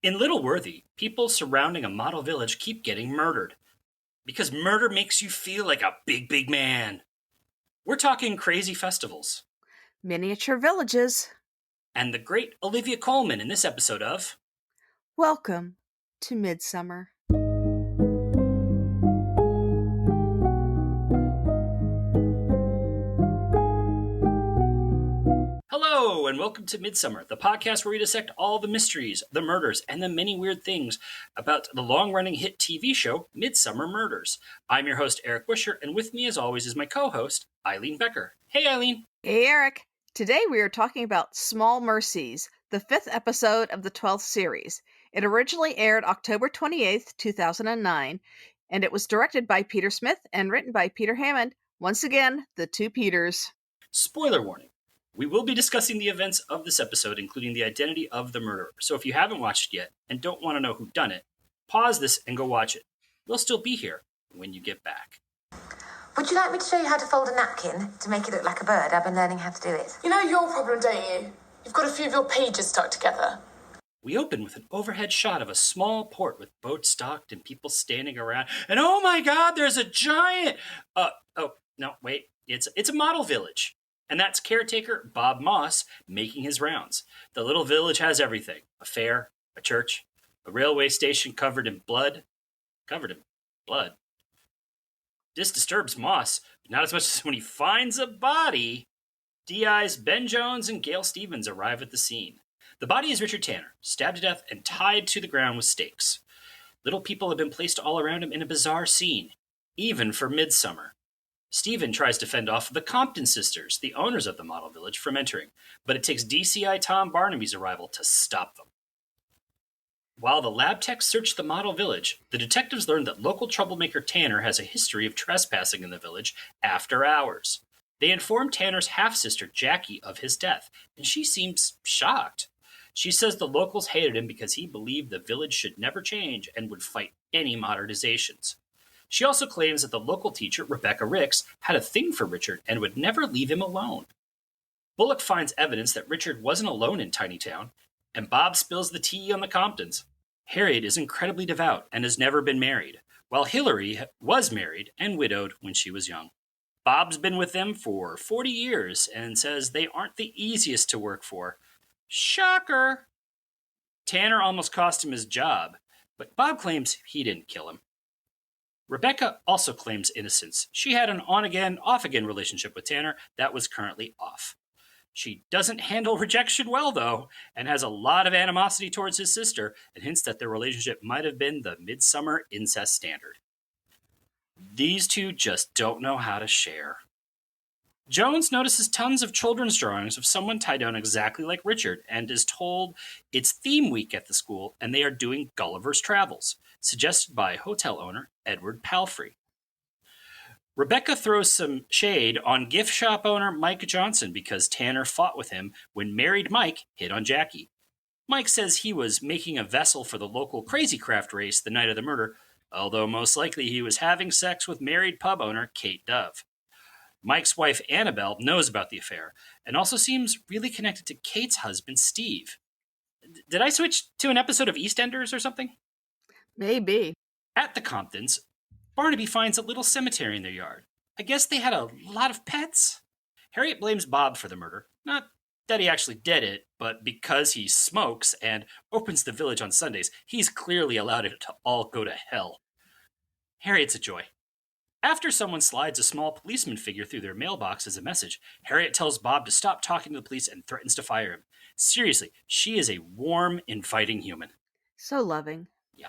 In Little Worthy, people surrounding a model village keep getting murdered. Because murder makes you feel like a big, big man. We're talking crazy festivals. Miniature villages. And the great Olivia Colman in this episode of Welcome to Midsomer. Hello, and welcome to Midsomer, the podcast where we dissect all the mysteries, the murders, and the many weird things about the long-running hit TV show, Midsomer Murders. I'm your host, Eric Buscher, and with me, as always, is my co-host, Eileen Becker. Hey, Eileen. Hey, Eric. Today we are talking about Small Mercies, the 5th episode of the 12th series. It originally aired October 28th, 2009, and it was directed by Peter Smith and written by Peter Hammond. Once again, the two Peters. Spoiler warning. We will be discussing the events of this episode, including the identity of the murderer. So if you haven't watched it yet and don't want to know who done it, pause this and go watch it. We'll still be here when you get back. Would you like me to show you how to fold a napkin to make it look like a bird? I've been learning how to do it. You know your problem, don't you? You've got a few of your pages stuck together. We open with an overhead shot of a small port with boats docked and people standing around. And oh my God, there's a giant... It's a model village. And that's caretaker Bob Moss making his rounds. The little village has everything. A fair, a church, a railway station covered in blood. Covered in blood. This disturbs Moss, but not as much as when he finds a body. DI's Ben Jones and Gail Stevens arrive at the scene. The body is Richard Tanner, stabbed to death and tied to the ground with stakes. Little people have been placed all around him in a bizarre scene, even for Midsomer. Stephen tries to fend off the Compton sisters, the owners of the model village, from entering, but it takes DCI Tom Barnaby's arrival to stop them. While the lab techs search the model village, the detectives learn that local troublemaker Tanner has a history of trespassing in the village after hours. They inform Tanner's half-sister, Jackie, of his death, and she seems shocked. She says the locals hated him because he believed the village should never change and would fight any modernizations. She also claims that the local teacher, Rebecca Ricks, had a thing for Richard and would never leave him alone. Bullock finds evidence that Richard wasn't alone in Tiny Town, and Bob spills the tea on the Comptons. Harriet is incredibly devout and has never been married, while Hillary was married and widowed when she was young. Bob's been with them for 40 years and says they aren't the easiest to work for. Shocker! Tanner almost cost him his job, but Bob claims he didn't kill him. Rebecca also claims innocence. She had an on-again, off-again relationship with Tanner that was currently off. She doesn't handle rejection well, though, and has a lot of animosity towards his sister and hints that their relationship might have been the Midsomer incest standard. These two just don't know how to share. Jones notices tons of children's drawings of someone tied down exactly like Richard and is told it's theme week at the school and they are doing Gulliver's Travels, suggested by hotel owner Edward Palfrey. Rebecca throws some shade on gift shop owner Mike Johnson because Tanner fought with him when married Mike hit on Jackie. Mike says he was making a vessel for the local crazy craft race the night of the murder, although most likely he was having sex with married pub owner Kate Dove. Mike's wife Annabelle knows about the affair and also seems really connected to Kate's husband Steve. Did I switch to an episode of EastEnders or something? Maybe. At the Comptons, Barnaby finds a little cemetery in their yard. I guess they had a lot of pets? Harriet blames Bob for the murder. Not that he actually did it, but because he smokes and opens the village on Sundays, he's clearly allowed it to all go to hell. Harriet's a joy. After someone slides a small policeman figure through their mailbox as a message, Harriet tells Bob to stop talking to the police and threatens to fire him. Seriously, she is a warm, inviting human. So loving. Yeah.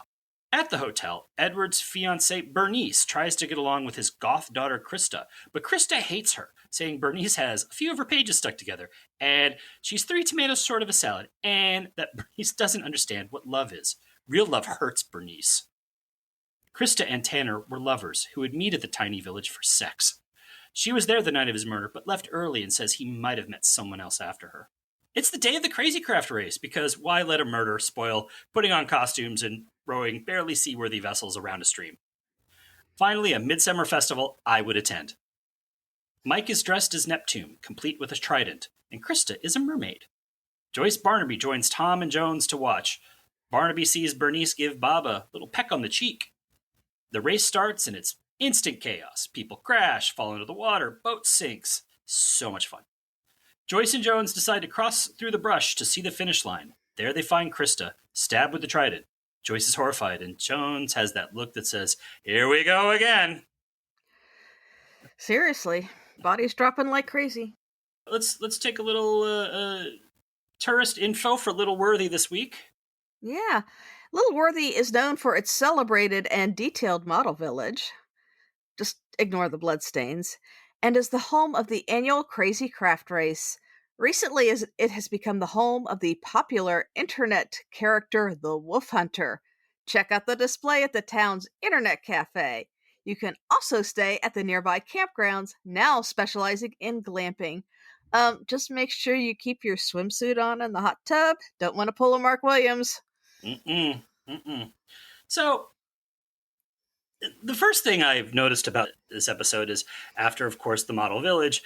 At the hotel, Edward's fiancée Bernice tries to get along with his goth daughter Krista, but Krista hates her, saying Bernice has a few of her pages stuck together, and she's 3 tomatoes short of a salad, and that Bernice doesn't understand what love is. Real love hurts Bernice. Krista and Tanner were lovers who would meet at the tiny village for sex. She was there the night of his murder, but left early and says he might have met someone else after her. It's the day of the Crazy Craft race, because why let a murder spoil putting on costumes and rowing barely seaworthy vessels around a stream? Finally, a midsummer festival I would attend. Mike is dressed as Neptune, complete with a trident, and Krista is a mermaid. Joyce Barnaby joins Tom and Jones to watch. Barnaby sees Bernice give Bob a little peck on the cheek. The race starts and it's instant chaos. People crash, fall into the water, boat sinks. So much fun. Joyce and Jones decide to cross through the brush to see the finish line. There they find Krista, stabbed with the trident. Joyce is horrified, and Jones has that look that says, "Here we go again." Seriously, bodies dropping like crazy. Let's take a little tourist info for Little Worthy this week. Yeah. Little Worthy is known for its celebrated and detailed model village. Just ignore the bloodstains. And is the home of the annual Crazy Craft Race. Recently, it has become the home of the popular internet character, the Wolf Hunter. Check out the display at the town's internet cafe. You can also stay at the nearby campgrounds, now specializing in glamping. Just make sure you keep your swimsuit on in the hot tub. Don't want to pull a Mark Williams. So, the first thing I've noticed about this episode is after, of course, the model village,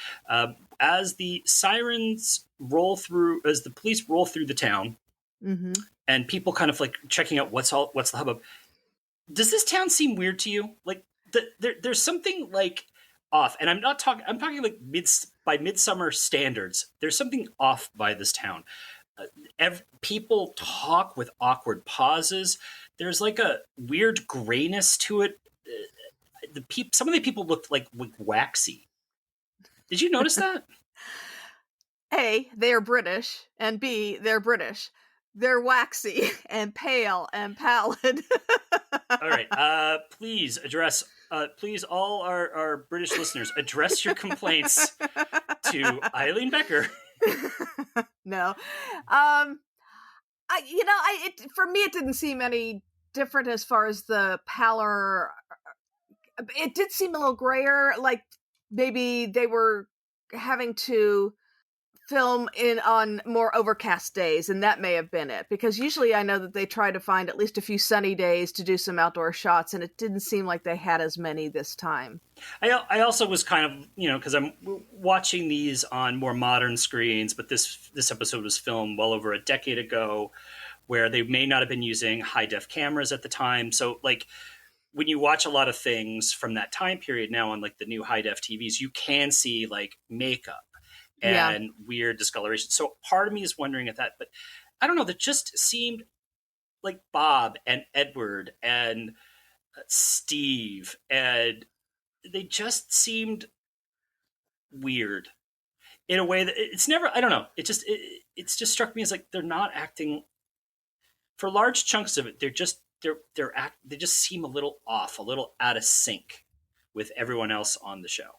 as the sirens roll through, as the police roll through the town, and people kind of like checking out what's the hubbub. Does this town seem weird to you? Like there's something like off, and I'm talking like by Midsomer standards. There's something off by this town. People talk with awkward pauses. There's like a weird grayness to it. Some of the people looked like waxy. Did you notice that? A, they're British, and B, they're British. They're waxy and pale and pallid. All right. Please all our British listeners, address your complaints to Eileen Becker. No. For me, it didn't seem any different as far as the pallor. It did seem a little grayer, like maybe they were having to film on more overcast days, and that may have been it, because usually I know that they try to find at least a few sunny days to do some outdoor shots, and it didn't seem like they had as many this time. I also was kind of, because I'm watching these on more modern screens, but this episode was filmed well over a decade ago, where they may not have been using high-def cameras at the time. So, like, when you watch a lot of things from that time period now on, like, the new high-def TVs, you can see, like, makeup and weird discoloration. So part of me is wondering at that, but I don't know, that just seemed like Bob and Edward and Steve, and they just seemed weird in a way that it's never, I don't know. It's just struck me as like, they're not acting for large chunks of it. They just seem a little off, a little out of sync with everyone else on the show.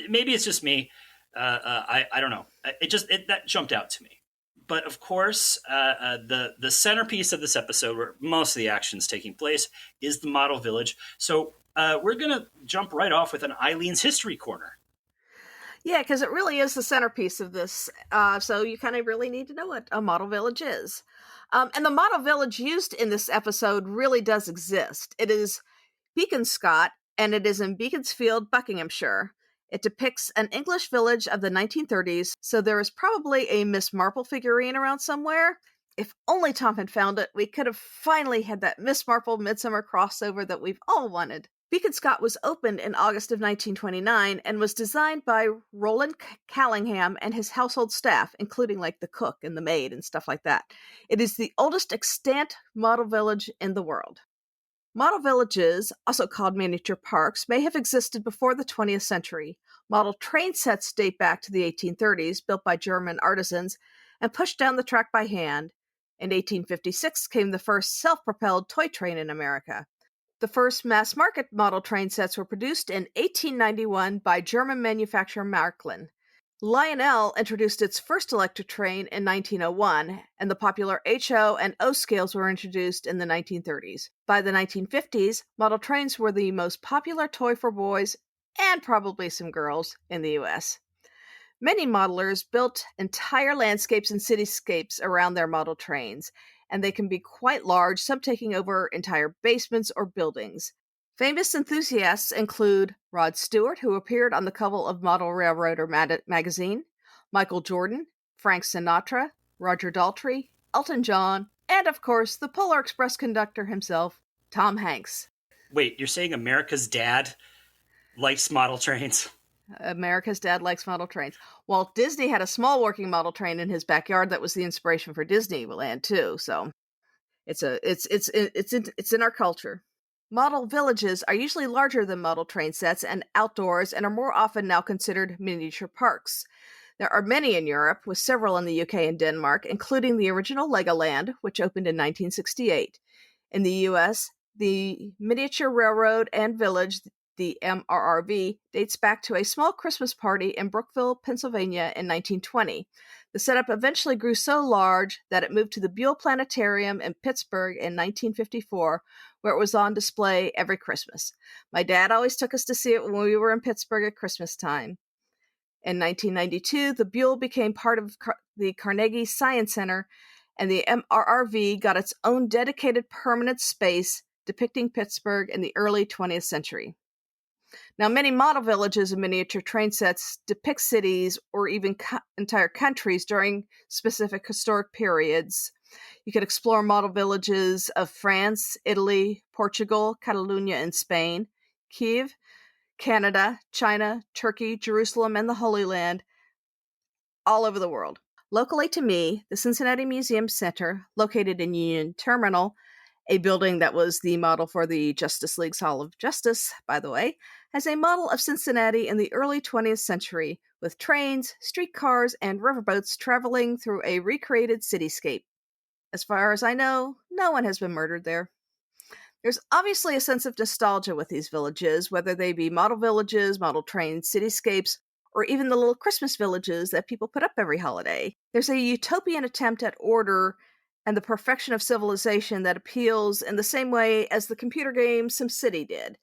Maybe it's just me. I don't know. That jumped out to me. But of course, the centerpiece of this episode, where most of the action is taking place, is the model village. So we're going to jump right off with an Eileen's History Corner. Yeah, because it really is the centerpiece of this. So you kind of really need to know what a model village is. And the model village used in this episode really does exist. It is Beaconscot, and it is in Beaconsfield, Buckinghamshire. It depicts an English village of the 1930s, so there is probably a Miss Marple figurine around somewhere. If only Tom had found it, we could have finally had that Miss Marple Midsomer crossover that we've all wanted. Beaconscot was opened in August of 1929 and was designed by Roland Callingham and his household staff, including like the cook and the maid and stuff like that. It is the oldest extant model village in the world. Model villages, also called miniature parks, may have existed before the 20th century. Model train sets date back to the 1830s, built by German artisans and pushed down the track by hand. In 1856 came the first self-propelled toy train in America. The first mass-market model train sets were produced in 1891 by German manufacturer Märklin. Lionel introduced its first electric train in 1901, and the popular HO and O scales were introduced in the 1930s. By the 1950s, model trains were the most popular toy for boys, and probably some girls, in the US. Many modelers built entire landscapes and cityscapes around their model trains, and they can be quite large, some taking over entire basements or buildings. Famous enthusiasts include Rod Stewart, who appeared on the cover of Model Railroader magazine, Michael Jordan, Frank Sinatra, Roger Daltrey, Elton John, and of course, the Polar Express conductor himself, Tom Hanks. Wait, you're saying America's dad likes model trains? America's dad likes model trains. Walt Disney had a small working model train in his backyard that was the inspiration for Disneyland too. So it's in our culture. Model villages are usually larger than model train sets and outdoors, and are more often now considered miniature parks. There are many in Europe, with several in the UK and Denmark, including the original Legoland, which opened in 1968. In the US, the Miniature Railroad and Village, the MRRV, dates back to a small Christmas party in Brookville, Pennsylvania in 1920. The setup eventually grew so large that it moved to the Buell Planetarium in Pittsburgh in 1954, where it was on display every Christmas. My dad always took us to see it when we were in Pittsburgh at Christmas time. In 1992, the Buell became part of the Carnegie Science Center, and the MRRV got its own dedicated permanent space depicting Pittsburgh in the early 20th century. Now, many model villages and miniature train sets depict cities or even entire countries during specific historic periods. You can explore model villages of France, Italy, Portugal, Catalonia, and Spain, Kiev, Canada, China, Turkey, Jerusalem, and the Holy Land, all over the world. Locally to me, the Cincinnati Museum Center, located in Union Terminal, a building that was the model for the Justice League's Hall of Justice, by the way, has a model of Cincinnati in the early 20th century, with trains, streetcars, and riverboats traveling through a recreated cityscape. As far as I know, no one has been murdered there. There's obviously a sense of nostalgia with these villages, whether they be model villages, model trains, cityscapes, or even the little Christmas villages that people put up every holiday. There's a utopian attempt at order and the perfection of civilization that appeals in the same way as the computer game SimCity did.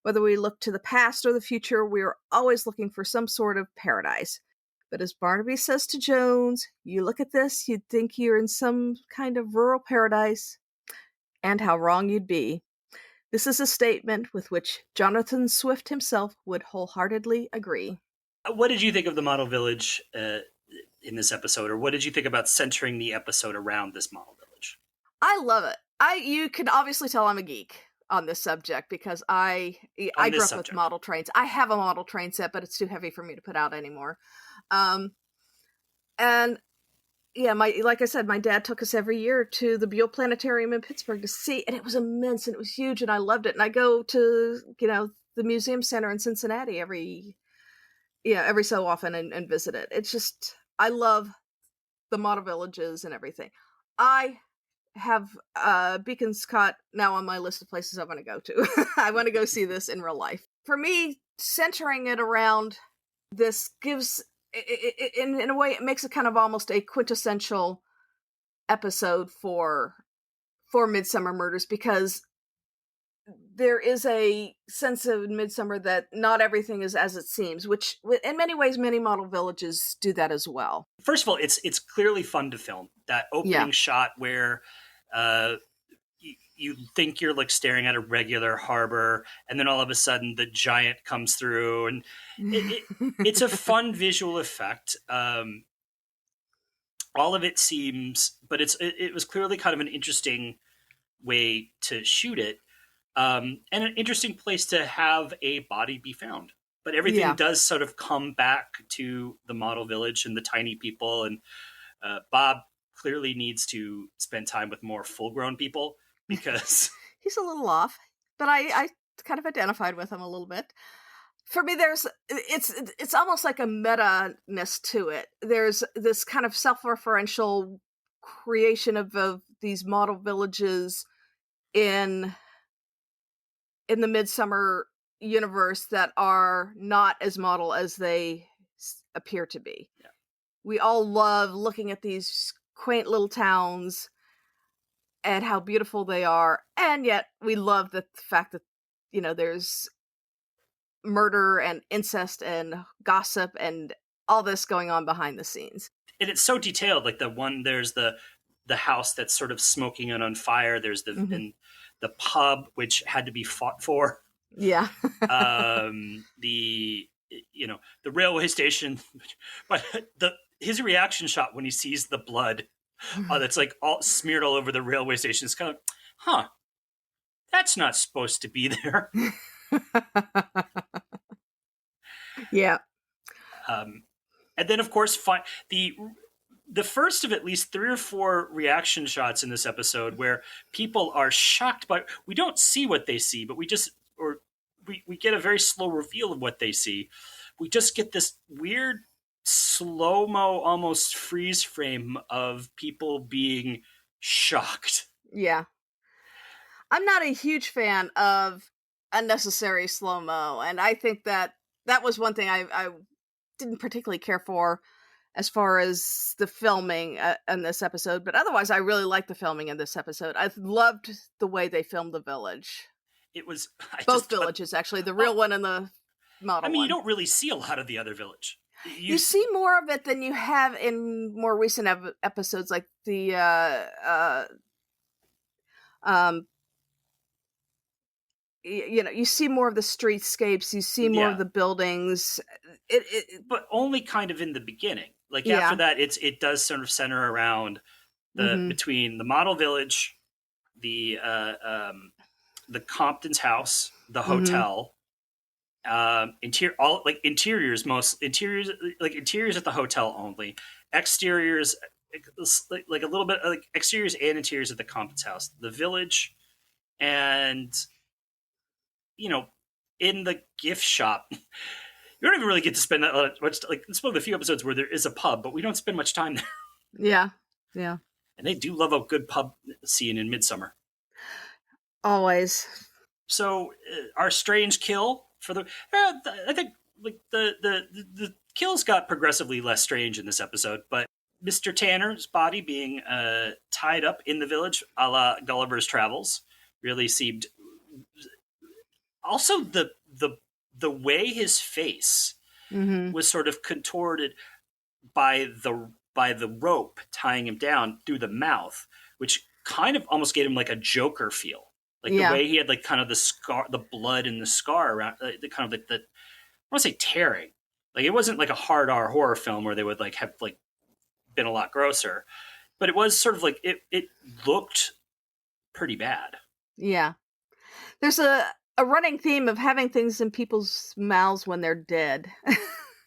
Whether we look to the past or the future, we are always looking for some sort of paradise. But as Barnaby says to Jones, you look at this, you'd think you're in some kind of rural paradise. And how wrong you'd be. This is a statement with which Jonathan Swift himself would wholeheartedly agree. What did you think of the model village in this episode, or what did you think about centering the episode around this model village? I love it. You can obviously tell I'm a geek on this subject because I grew up with model trains. I have a model train set, but it's too heavy for me to put out anymore. And yeah, like I said, my dad took us every year to the Buell Planetarium in Pittsburgh to see, and it was immense and it was huge, and I loved it. And I go to the museum center in Cincinnati every so often and visit it. It's just, I love the model villages and everything. I have Beacon's Cot now on my list of places I want to go to. I want to go see this in real life. For me, centering it around this gives, in a way, it makes it kind of almost a quintessential episode for Midsomer Murders, because there is a sense of Midsomer that not everything is as it seems, which in many ways, many model villages do that as well. First of all, it's clearly fun to film. That opening shot where you think you're like staring at a regular harbor, and then all of a sudden the giant comes through, and it's a fun visual effect. All of it seems, but it was clearly kind of an interesting way to shoot it. And an interesting place to have a body be found. But everything does sort of come back to the model village and the tiny people. And Bob clearly needs to spend time with more full-grown people because he's a little off. But I kind of identified with him a little bit. For me, it's almost like a meta-ness to it. There's this kind of self-referential creation of these model villages in the Midsomer universe that are not as model as they appear to be. Yeah. We all love looking at these quaint little towns and how beautiful they are, and yet we love the fact that there's murder and incest and gossip and all this going on behind the scenes. And it's so detailed. Like there's the house that's sort of smoking and on fire. There's the pub, which had to be fought for. Yeah. The railway station, but his reaction shot when he sees the blood that's like all smeared all over the railway station. It's kind of, huh, that's not supposed to be there. Yeah. And then, of course, the first of at least 3 or 4 reaction shots in this episode where people are shocked by, we don't see what they see, but we get a very slow reveal of what they see. We just get this weird slow-mo, almost freeze frame of people being shocked. Yeah. I'm not a huge fan of unnecessary slow-mo, and I think that was one thing I didn't particularly care for as far as the filming in this episode, but otherwise I really liked the filming in this episode. I loved the way they filmed the village. It was both villages, actually, the real one and the model one. You don't really see a lot of the other village. You see more of it than you have in more recent episodes, like the you see more of the streetscapes, you see more of the buildings. But only kind of in the beginning. Like after that, it does sort of center around between the model village, the Compton's house, the hotel, interiors at the hotel only, exteriors like a little bit like exteriors and interiors at the Compton's house, the village, and in the gift shop. You don't even really get to spend that much. Like, it's one of the few episodes where there is a pub, but we don't spend much time there. Yeah. And they do love a good pub scene in Midsomer. Always. So our strange kill for I think like the kills got progressively less strange in this episode, but Mr. Tanner's body being tied up in the village, a la Gulliver's Travels, really seemed. Also, the way his face was sort of contorted by the rope tying him down through the mouth, which kind of almost gave him like a Joker feel. Like the way he had like kind of the scar, the blood and the scar around, the kind of like the, I want to say tearing. Like it wasn't like a hard R horror film where they would like have like been a lot grosser, but it was sort of like it looked pretty bad. Yeah. There's a running theme of having things in people's mouths when they're dead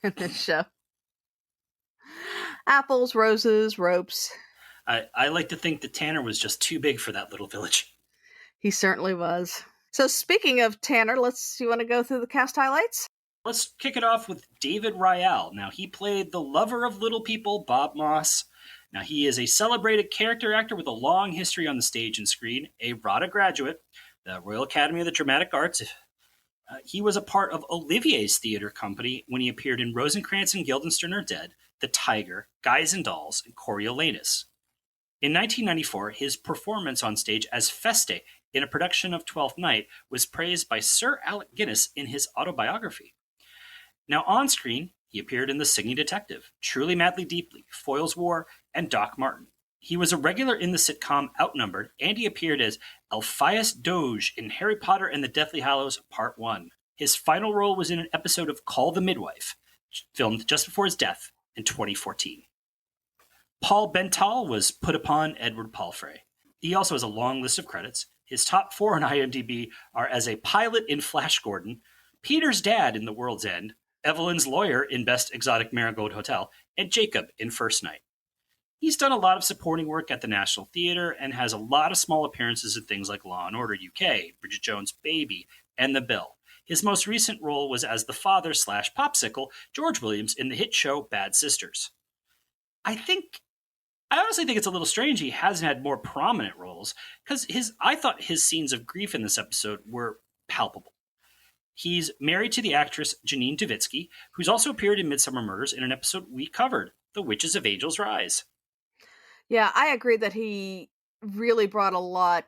in this show. Apples, roses, ropes. I like to think that Tanner was just too big for that little village. He certainly was. So speaking of Tanner, you want to go through the cast highlights? Let's kick it off with David Rial. Now, he played the lover of little people, Bob Moss. Now, he is a celebrated character actor with a long history on the stage and screen, a RADA graduate, the Royal Academy of the Dramatic Arts. He was a part of Olivier's theater company when he appeared in Rosencrantz and Guildenstern Are Dead, The Tiger, Guys and Dolls, and Coriolanus. In 1994, his performance on stage as Feste in a production of Twelfth Night was praised by Sir Alec Guinness in his autobiography. Now on screen, he appeared in The Singing Detective, Truly Madly Deeply, Foyle's War, and Doc Martin. He was a regular in the sitcom Outnumbered, and he appeared as Alpheus Doge in Harry Potter and the Deathly Hallows Part 1. His final role was in an episode of Call the Midwife, filmed just before his death in 2014. Paul Bental was put upon Edward Palfrey. He also has a long list of credits. His top 4 on IMDb are as a pilot in Flash Gordon, Peter's dad in The World's End, Evelyn's lawyer in Best Exotic Marigold Hotel, and Jacob in First Night. He's done a lot of supporting work at the National Theatre and has a lot of small appearances in things like Law & Order UK, Bridget Jones' Baby, and The Bill. His most recent role was as the father/popsicle, George Williams, in the hit show Bad Sisters. I honestly think it's a little strange he hasn't had more prominent roles, because I thought his scenes of grief in this episode were palpable. He's married to the actress Janine Duvitsky, who's also appeared in Midsomer Murders in an episode we covered, The Witches of Angel's Rise. Yeah, I agree that he really brought a lot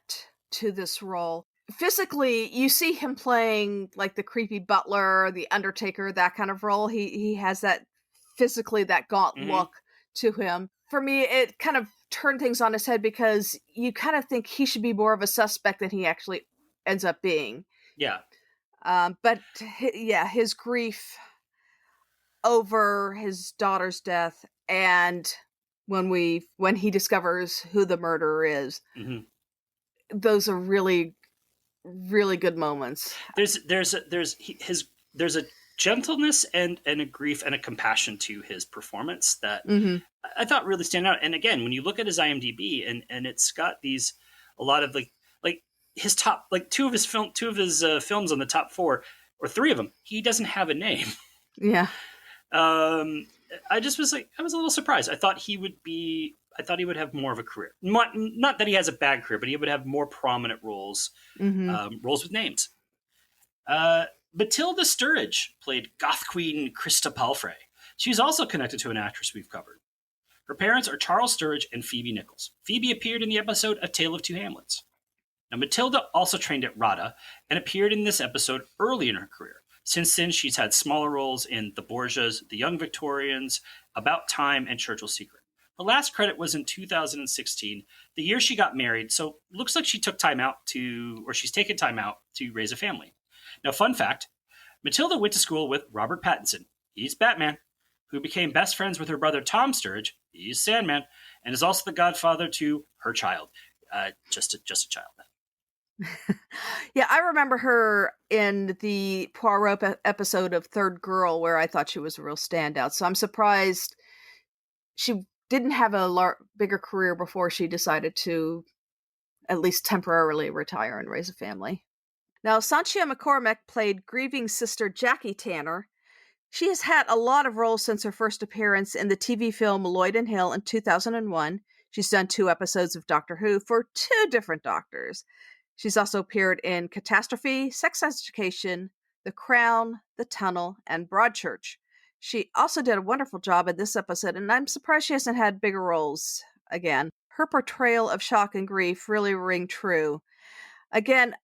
to this role. Physically, you see him playing like the creepy butler, the Undertaker, that kind of role. He has that physically, that gaunt look to him. For me, it kind of turned things on his head because you kind of think he should be more of a suspect than he actually ends up being. Yeah. But his grief over his daughter's death and when he discovers who the murderer is. Mm-hmm. Those are really, really good moments. There's a gentleness and a grief and a compassion to his performance that I thought really stand out. And again, when you look at his IMDb and it's got a lot of like his top, like two of his films on the top 4 or 3 of them, he doesn't have a name. Yeah. I just was like, I was a little surprised. I thought he would have more of a career. Not that he has a bad career, but he would have more prominent roles, roles with names. Matilda Sturridge played Goth Queen Krista Palfrey. She's also connected to an actress we've covered. Her parents are Charles Sturridge and Phoebe Nichols. Phoebe appeared in the episode A Tale of Two Hamlets. Now, Matilda also trained at RADA and appeared in this episode early in her career. Since then, she's had smaller roles in The Borgias, The Young Victorians, About Time, and Churchill's Secret. Her last credit was in 2016, the year she got married, so looks like she's taken time out to raise a family. Now, fun fact, Matilda went to school with Robert Pattinson. He's Batman, who became best friends with her brother Tom Sturridge. He's Sandman, and is also the godfather to her child. Just a child. Yeah, I remember her in the Poirot episode of Third Girl, where I thought she was a real standout. So I'm surprised she didn't have a bigger career before she decided to at least temporarily retire and raise a family. Now, Sanchia McCormick played grieving sister Jackie Tanner. She has had a lot of roles since her first appearance in the TV film Lloyd and Hill in 2001. She's done 2 episodes of Doctor Who for 2 different doctors. She's also appeared in Catastrophe, Sex Education, The Crown, The Tunnel, and Broadchurch. She also did a wonderful job in this episode, and I'm surprised she hasn't had bigger roles again. Her portrayal of shock and grief really ring true. Again,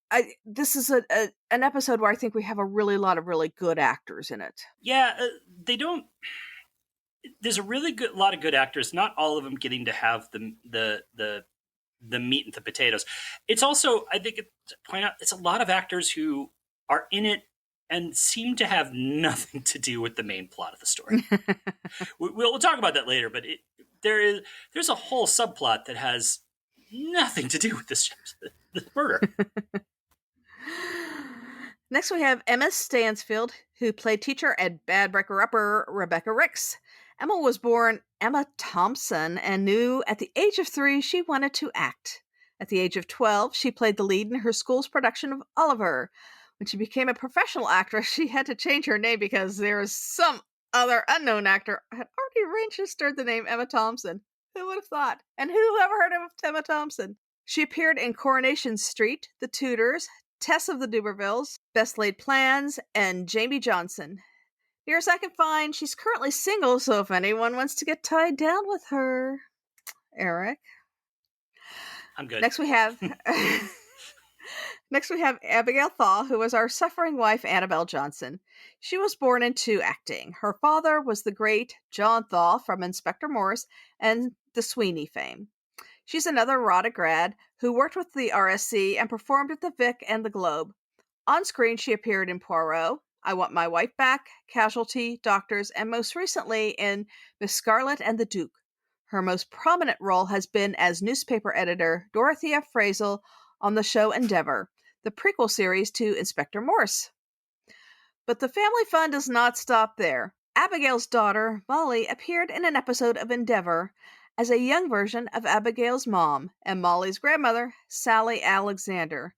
this is an episode where I think we have a lot of really good actors in it. Yeah, they don't. There's a lot of good actors. Not all of them getting to have the meat and the potatoes. It's also, I think, point out, it's a lot of actors who are in it and seem to have nothing to do with the main plot of the story. We'll talk about that later, but there's a whole subplot that has nothing to do with this murder. Next, we have Emma Stansfield, who played teacher and bad breaker-upper Rebecca Ricks. Emma was born Emma Thompson and knew at the age of 3 she wanted to act. At the age of 12, she played the lead in her school's production of Oliver. When she became a professional actress, she had to change her name because there was some other unknown actor had already registered the name Emma Thompson. Who would have thought? And who ever heard of Emma Thompson? She appeared in Coronation Street, The Tudors, Tess of the Dubervilles, Best Laid Plans, and Jamie Johnson. Near as I can find, she's currently single, so if anyone wants to get tied down with her, Eric. I'm good. Next we have Abigail Thaw, who was our suffering wife, Annabelle Johnson. She was born into acting. Her father was the great John Thaw from Inspector Morse and the Sweeney fame. She's another RADA grad who worked with the RSC and performed at the Vic and the Globe. On screen, she appeared in Poirot, I Want My Wife Back, Casualty, Doctors, and most recently in Miss Scarlet and the Duke. Her most prominent role has been as newspaper editor Dorothea Frazell on the show Endeavour, the prequel series to Inspector Morse. But the family fun does not stop there. Abigail's daughter, Molly, appeared in an episode of Endeavour as a young version of Abigail's mom and Molly's grandmother, Sally Alexander.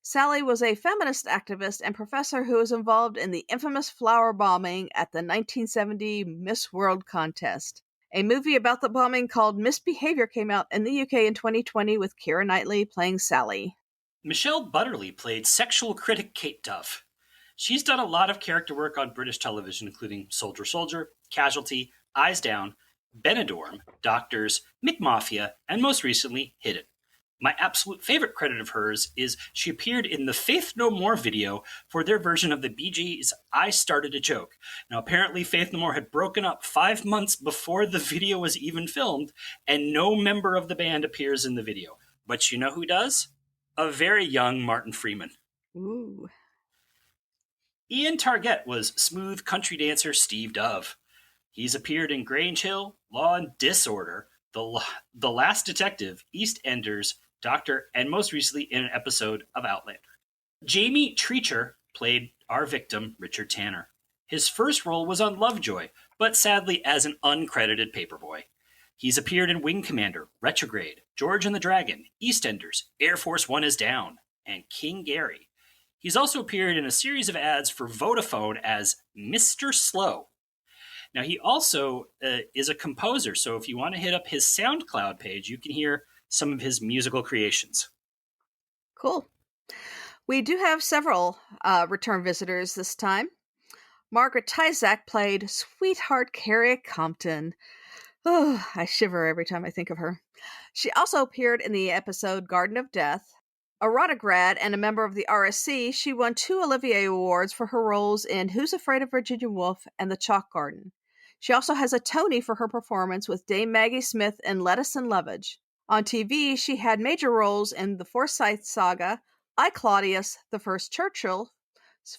Sally was a feminist activist and professor who was involved in the infamous flower bombing at the 1970 Miss World contest. A movie about the bombing called Misbehavior came out in the UK in 2020 with Keira Knightley playing Sally. Michelle Butterly played sexual critic Kate Dove. She's done a lot of character work on British television, including Soldier Soldier, Casualty, Eyes Down, Benidorm, Doctors, McMafia, and most recently, Hidden. My absolute favorite credit of hers is she appeared in the Faith No More video for their version of the Bee Gees' I Started a Joke. Now, apparently Faith No More had broken up 5 months before the video was even filmed, and no member of the band appears in the video. But you know who does? A very young Martin Freeman. Ooh. Ian Target was smooth country dancer Steve Dove. He's appeared in Grange Hill, Law and Disorder, the Last Detective, EastEnders, Doctor, and most recently in an episode of Outlander. Jamie Treacher played our victim, Richard Tanner. His first role was on Lovejoy, but sadly as an uncredited paperboy. He's appeared in Wing Commander, Retrograde, George and the Dragon, EastEnders, Air Force One is Down, and King Gary. He's also appeared in a series of ads for Vodafone as Mr. Slow. Now, he also is a composer, so if you want to hit up his SoundCloud page, you can hear some of his musical creations. Cool. We do have several return visitors this time. Margaret Tyzak played Sweetheart Carrie Compton. Oh, I shiver every time I think of her. She also appeared in the episode Garden of Death. A Rotograd and a member of the RSC, she won 2 Olivier Awards for her roles in Who's Afraid of Virginia Woolf and The Chalk Garden. She also has a Tony for her performance with Dame Maggie Smith in Lettuce and Lovage. On TV, she had major roles in The Forsyte Saga, I, Claudius, The First Churchill,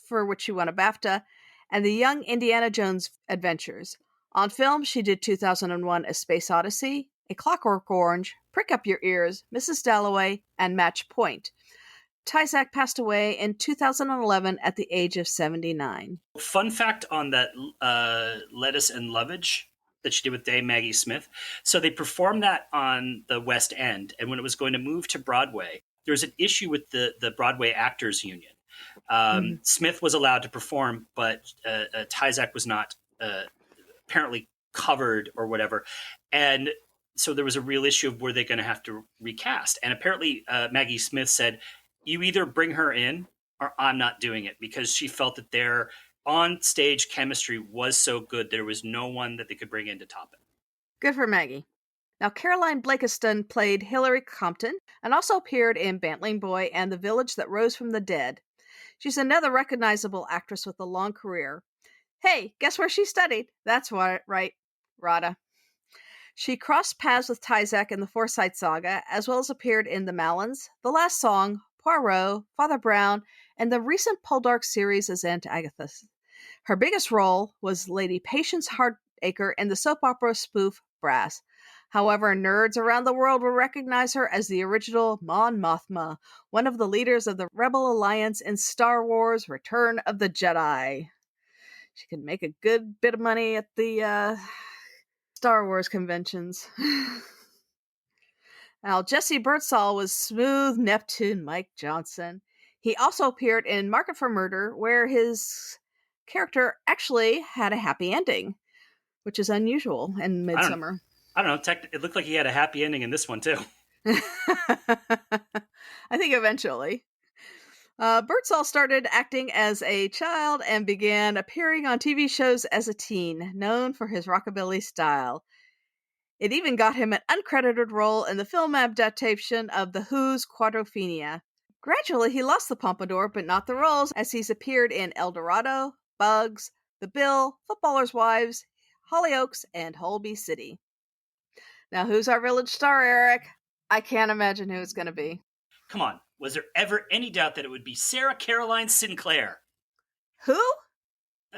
for which she won a BAFTA, and The Young Indiana Jones Adventures. On film, she did 2001 A Space Odyssey, A Clockwork Orange, Prick Up Your Ears, Mrs. Dalloway, and Match Point. Tyzak passed away in 2011 at the age of 79. Fun fact on that Lettuce and Lovage that she did with Dame Maggie Smith. So they performed that on the West End, and when it was going to move to Broadway, there was an issue with the Broadway Actors Union. Smith was allowed to perform, but Tyzak was not apparently covered or whatever. And so there was a real issue of were they going to have to recast. And apparently Maggie Smith said, you either bring her in or I'm not doing it, because she felt that their on-stage chemistry was so good, there was no one that they could bring in to top it. Good for Maggie. Now, Caroline Blakiston played Hilary Compton and also appeared in Bantling Boy and The Village That Rose from the Dead. She's another recognizable actress with a long career. Hey, guess where she studied? That's right, RADA. She crossed paths with Tyzak in the Forsyte Saga, as well as appeared in The Malins, The Last Song, Poirot, Father Brown, and the recent Poldark series as Aunt Agatha. Her biggest role was Lady Patience Hardacre in the soap opera spoof Brass. However, nerds around the world will recognize her as the original Mon Mothma, one of the leaders of the Rebel Alliance in Star Wars Return of the Jedi. She could make a good bit of money at the Star Wars conventions. Now, Jesse Birdsall was Smooth Neptune Mike Johnson. He also appeared in Market for Murder, where his character actually had a happy ending, which is unusual in Midsomer. I don't know. It looked like he had a happy ending in this one, too. I think eventually. Birdsall started acting as a child and began appearing on TV shows as a teen, known for his rockabilly style. It even got him an uncredited role in the film adaptation of The Who's Quadrophenia. Gradually, he lost the pompadour, but not the roles, as he's appeared in El Dorado, Bugs, The Bill, Footballers' Wives, Hollyoaks, and Holby City. Now, who's our village star, Eric? I can't imagine who it's going to be. Come on. Was there ever any doubt that it would be Sarah Caroline Sinclair? Who?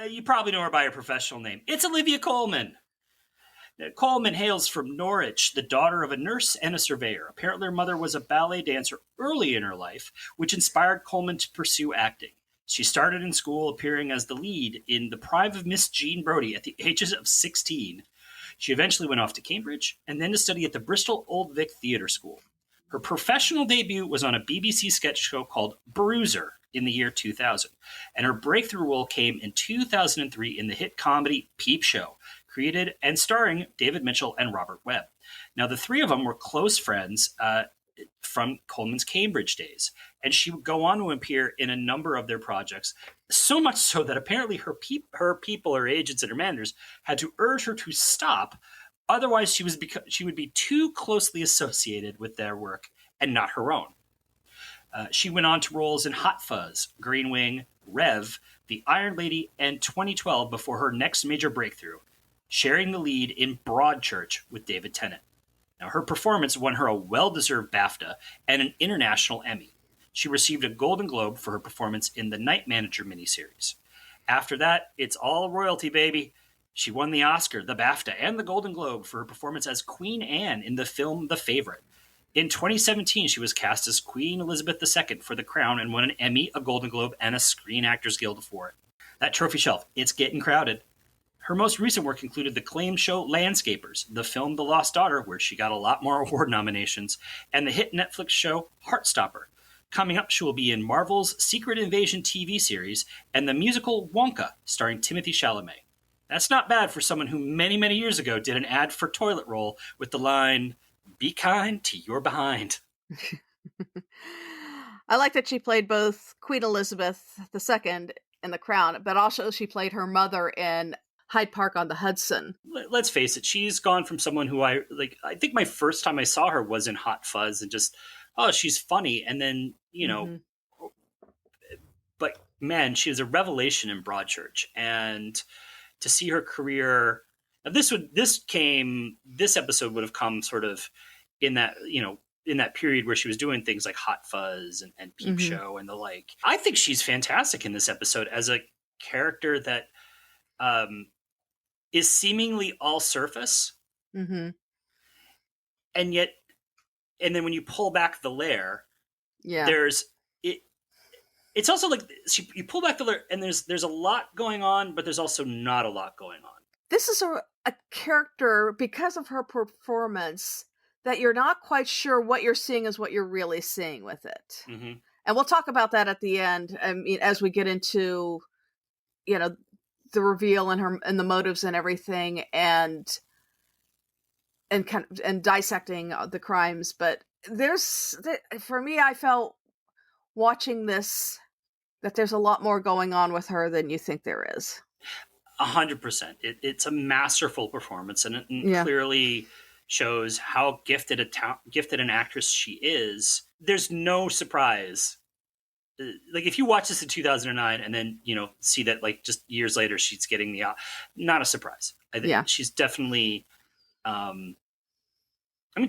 You probably know her by her professional name. It's Olivia Colman. Now, Colman hails from Norwich, the daughter of a nurse and a surveyor. Apparently her mother was a ballet dancer early in her life, which inspired Colman to pursue acting. She started in school appearing as the lead in The Pride of Miss Jean Brodie at the ages of 16. She eventually went off to Cambridge and then to study at the Bristol Old Vic Theatre School. Her professional debut was on a BBC sketch show called Bruiser in the year 2000, and her breakthrough role came in 2003 in the hit comedy Peep Show, created and starring David Mitchell and Robert Webb. Now, the three of them were close friends from Coleman's Cambridge days, and she would go on to appear in a number of their projects, so much so that apparently her people, her agents, and her managers had to urge her to stop. Otherwise, she would be too closely associated with their work and not her own. She went on to roles in Hot Fuzz, Green Wing, Rev, The Iron Lady, and 2012 before her next major breakthrough, sharing the lead in Broadchurch with David Tennant. Now, her performance won her a well-deserved BAFTA and an international Emmy. She received a Golden Globe for her performance in the Night Manager miniseries. After that, it's all royalty, baby. She won the Oscar, the BAFTA, and the Golden Globe for her performance as Queen Anne in the film The Favorite. In 2017, she was cast as Queen Elizabeth II for The Crown and won an Emmy, a Golden Globe, and a Screen Actors Guild for it. That trophy shelf, it's getting crowded. Her most recent work included the acclaimed show Landscapers, the film The Lost Daughter, where she got a lot more award nominations, and the hit Netflix show Heartstopper. Coming up, she will be in Marvel's Secret Invasion TV series and the musical Wonka, starring Timothée Chalamet. That's not bad for someone who many, many years ago did an ad for toilet roll with the line, "Be kind to your behind." I like that she played both Queen Elizabeth II in The Crown, but also she played her mother in Hyde Park on the Hudson. Let's face it, she's gone from someone who I think my first time I saw her was in Hot Fuzz and just, oh, she's funny. And then, but man, she was a revelation in Broadchurch. And to see her career, this episode would have come sort of in that, in that period where she was doing things like Hot Fuzz and Peep Show and the like. I think she's fantastic in this episode as a character that is seemingly all surface. Mm-hmm. And yet, and then when you pull back the layer, it's also like you pull back the layer and there's a lot going on, but there's also not a lot going on. This is a character, because of her performance, that you're not quite sure what you're seeing is what you're really seeing with it. Mm-hmm. And we'll talk about that at the end. I mean, as we get into, the reveal and the motives and everything, and dissecting the crimes. But for me, I felt watching this that there's a lot more going on with her than you think there is. 100%. It's a masterful performance, and it clearly shows how gifted an actress she is. There's no surprise. Like, if you watch this in 2009 and then, see that like just years later she's getting not a surprise. I think she's definitely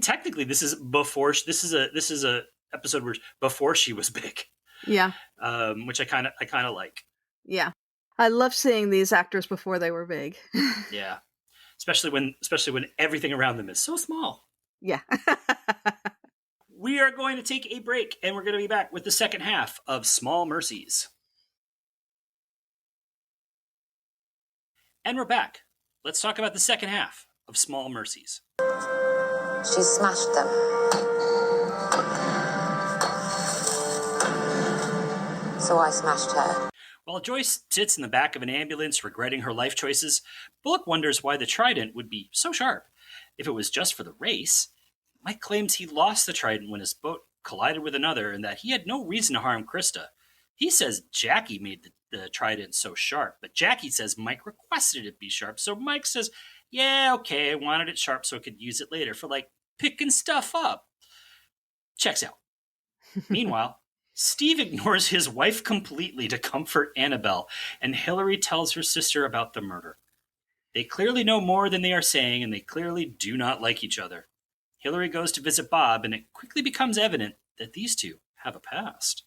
technically this is a episode where before she was big. Yeah. Which I kind of like. Yeah. I love seeing these actors before they were big. Yeah. Especially when everything around them is so small. Yeah. We are going to take a break, and we're going to be back with the second half of Small Mercies. And we're back. Let's talk about the second half of Small Mercies. She smashed them. So I smashed her. While Joyce sits in the back of an ambulance regretting her life choices, Bullock wonders why the trident would be so sharp. If it was just for the race, Mike claims he lost the trident when his boat collided with another and that he had no reason to harm Krista. He says Jackie made the trident so sharp, but Jackie says Mike requested it be sharp, so Mike says, yeah, okay, I wanted it sharp so I could use it later for, like, picking stuff up. Checks out. Meanwhile, Steve ignores his wife completely to comfort Annabelle, and Hillary tells her sister about the murder. They clearly know more than they are saying, and they clearly do not like each other. Hillary goes to visit Bob, and it quickly becomes evident that these two have a past.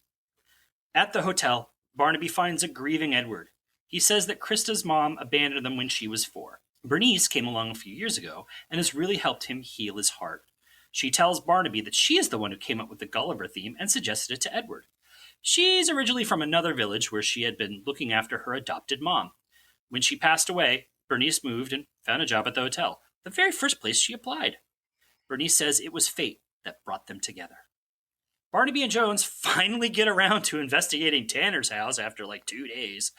At the hotel, Barnaby finds a grieving Edward. He says that Krista's mom abandoned them when she was 4. Bernice came along a few years ago and has really helped him heal his heart. She tells Barnaby that she is the one who came up with the Gulliver theme and suggested it to Edward. She's originally from another village where she had been looking after her adopted mom. When she passed away, Bernice moved and found a job at the hotel, the very first place she applied. Bernice says it was fate that brought them together. Barnaby and Jones finally get around to investigating Tanner's house after like 2 days,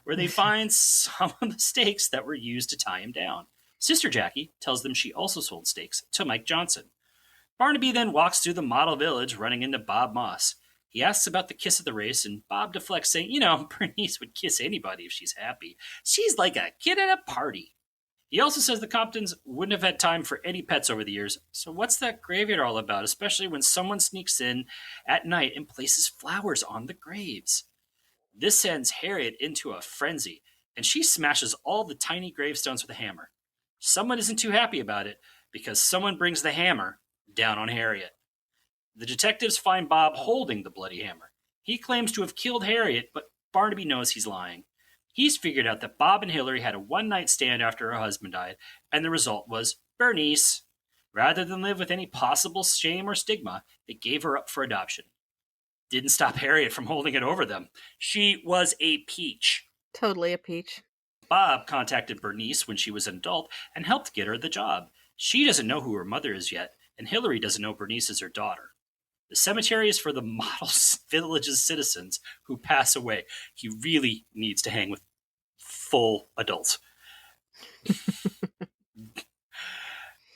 where they find some of the stakes that were used to tie him down. Sister Jackie tells them she also sold stakes to Mike Johnson. Barnaby then walks through the model village, running into Bob Moss. He asks about the kiss of the race, and Bob deflects, saying, Bernice would kiss anybody if she's happy. She's like a kid at a party. He also says the Comptons wouldn't have had time for any pets over the years, so what's that graveyard all about, especially when someone sneaks in at night and places flowers on the graves? This sends Harriet into a frenzy, and she smashes all the tiny gravestones with a hammer. Someone isn't too happy about it, because someone brings the hammer down on Harriet. The detectives find Bob holding the bloody hammer. He claims to have killed Harriet, but Barnaby knows he's lying. He's figured out that Bob and Hillary had a one-night stand after her husband died, and the result was Bernice. Rather than live with any possible shame or stigma, they gave her up for adoption. Didn't stop Harriet from holding it over them. She was a peach. Totally a peach. Bob contacted Bernice when she was an adult and helped get her the job. She doesn't know who her mother is yet, and Hillary doesn't know Bernice is her daughter. The cemetery is for the model village's citizens who pass away. He really needs to hang with full adults.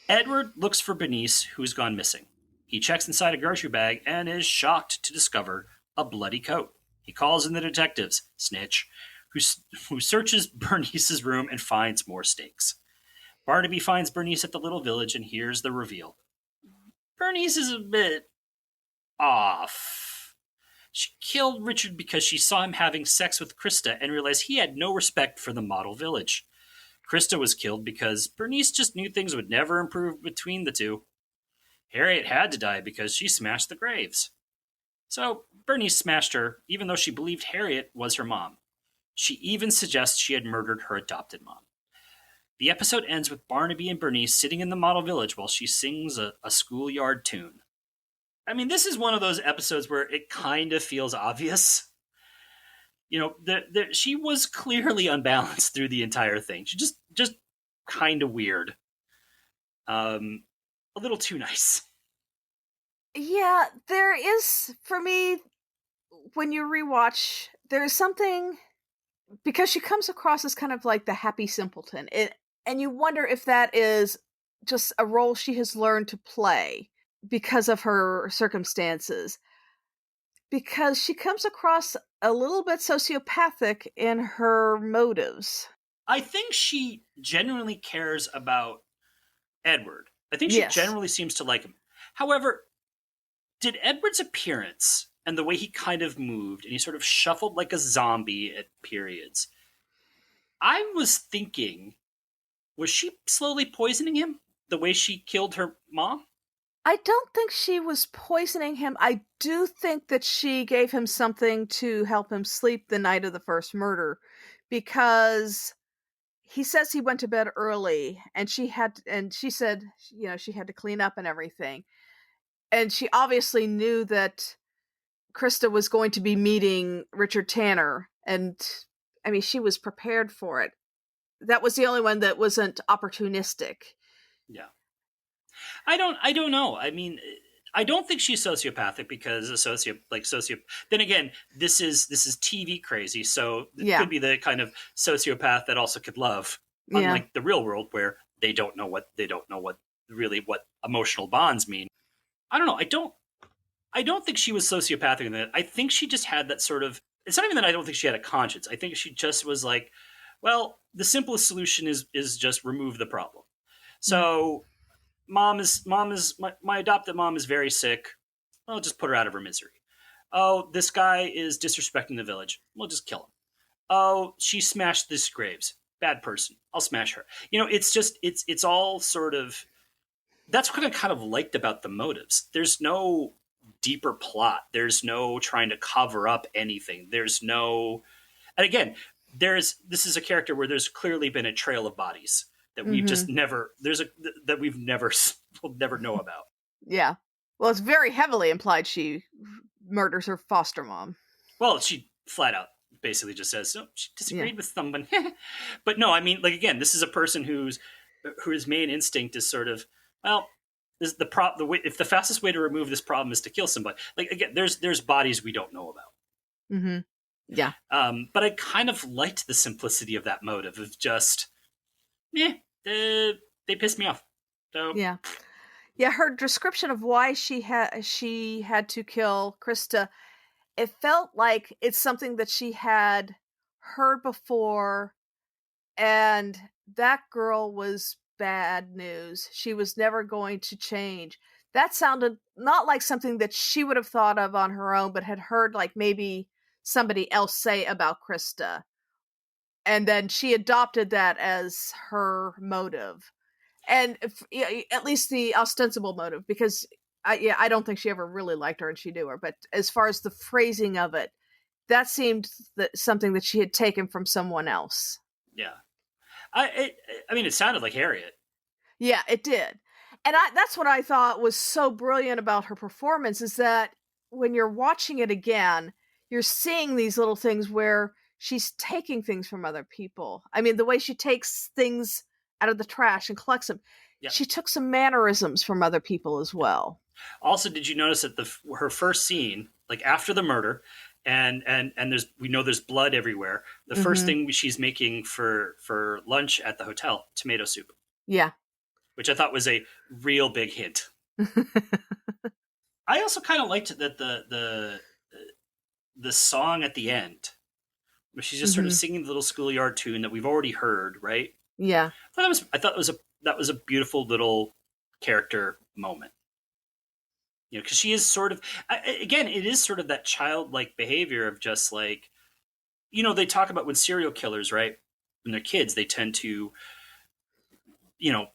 Edward looks for Bernice, who's gone missing. He checks inside a grocery bag and is shocked to discover a bloody coat. He calls in the detectives, snitch, who searches Bernice's room and finds more stakes. Barnaby finds Bernice at the little village and hears the reveal. Bernice is a bit off. She killed Richard because she saw him having sex with Krista and realized he had no respect for the model village. Krista was killed because Bernice just knew things would never improve between the two. Harriet had to die because she smashed the graves. So Bernice smashed her, even though she believed Harriet was her mom. She even suggests she had murdered her adopted mom. The episode ends with Barnaby and Bernice sitting in the model village while she sings a schoolyard tune. I mean, this is one of those episodes where it kind of feels obvious. You know, she was clearly unbalanced through the entire thing. She just kind of weird. A little too nice. Yeah, there is, for me, when you rewatch, there's something, because she comes across as kind of like the happy simpleton. And you wonder if that is just a role she has learned to play because of her circumstances. Because she comes across a little bit sociopathic in her motives. I think she genuinely cares about Edward. I think she generally seems to like him. However, did Edward's appearance and the way he kind of moved and he sort of shuffled like a zombie at periods, I was thinking, was she slowly poisoning him the way she killed her mom? I don't think she was poisoning him. I do think that she gave him something to help him sleep the night of the first murder, because he says he went to bed early and she said, you know, she had to clean up and everything. And she obviously knew that Krista was going to be meeting Richard Tanner. And I mean, she was prepared for it. That was the only one that wasn't opportunistic. Yeah. I don't know. I mean, I don't think she's sociopathic because then again, this is TV crazy, so it could be the kind of sociopath that also could love. Unlike the real world where they don't know what emotional bonds mean. I don't know. I don't think she was sociopathic in that. I think she just had that sort of, it's not even that I don't think she had a conscience. I think she just was like, well, the simplest solution is just remove the problem. So my adopted mom is very sick. I'll just put her out of her misery. Oh, this guy is disrespecting the village. We'll just kill him. Oh, she smashed these graves. Bad person. I'll smash her. You know, it's all sort of, that's what I kind of liked about the motives. There's no deeper plot. There's no trying to cover up anything. There's no, and again, this is a character where there's clearly been a trail of bodies that we've just never, we'll never know about. Yeah. Well, it's very heavily implied she murders her foster mom. Well, she flat out basically just says, no, she disagreed with someone. But no, I mean, like, again, this is a person whose main instinct is sort of, well, this if the fastest way to remove this problem is to kill somebody. Like, again, there's bodies we don't know about. Mm-hmm. Yeah. But I kind of liked the simplicity of that motive of just, they pissed me off. So yeah. Her description of why she had to kill Krista, it felt like it's something that she had heard before, and that girl was bad news. She was never going to change. That sounded not like something that she would have thought of on her own, but had heard like maybe somebody else say about Krista. And then she adopted that as her motive. And at least the ostensible motive, because I don't think she ever really liked her and she knew her. But as far as the phrasing of it, that seemed something that she had taken from someone else. Yeah. I mean, it sounded like Harriet. Yeah, it did. And that's what I thought was so brilliant about her performance, is that when you're watching it again, you're seeing these little things where she's taking things from other people. I mean, the way she takes things out of the trash and collects them. Yeah. She took some mannerisms from other people as well. Also, did you notice that her first scene, like after the murder, and we know there's blood everywhere. The first thing she's making for lunch at the hotel, tomato soup. Yeah. Which I thought was a real big hint. I also kind of liked that the song at the end, where she's just sort of singing the little schoolyard tune that we've already heard, right? Yeah. I thought that was a beautiful little character moment. You know, because she is sort of, again, it is sort of that childlike behavior of just like, you know, they talk about when serial killers, right? When they're kids, they tend to, you know,